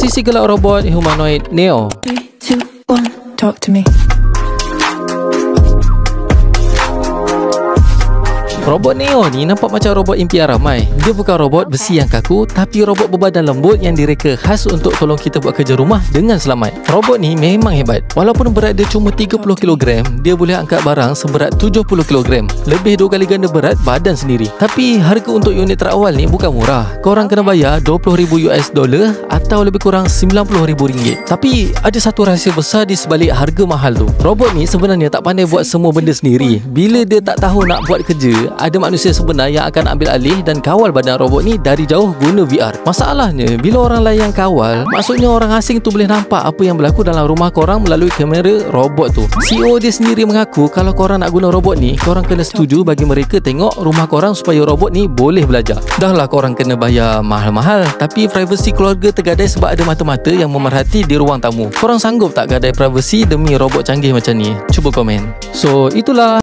Sisi gelap robot humanoid Neo. 3, 2, 1, talk to me. Robot Neo ni nampak macam robot impian ramai. Dia bukan robot besi yang kaku, tapi robot berbadan lembut yang direka khas untuk tolong kita buat kerja rumah dengan selamat. Robot ni memang hebat. Walaupun berat dia cuma 30kg, dia boleh angkat barang seberat 70kg. Lebih 2 kali ganda berat badan sendiri. Tapi harga untuk unit terawal ni bukan murah. Korang kena bayar $20,000 atau lebih kurang RM90,000. Tapi ada satu rahsia besar di sebalik harga mahal tu. Robot ni sebenarnya tak pandai buat semua benda sendiri. Bila dia tak tahu nak buat kerja, ada manusia sebenar yang akan ambil alih dan kawal badan robot ni dari jauh guna VR. Masalahnya, bila orang lain yang kawal, maksudnya orang asing tu boleh nampak apa yang berlaku dalam rumah korang melalui kamera robot tu. CEO dia sendiri mengaku kalau korang nak guna robot ni, korang kena setuju bagi mereka tengok rumah korang supaya robot ni boleh belajar. Dah lah korang kena bayar mahal-mahal, tapi privasi keluarga tergadai sebab ada mata-mata yang memerhati di ruang tamu. Korang sanggup tak gadai privasi demi robot canggih macam ni? Cuba komen. So, itulah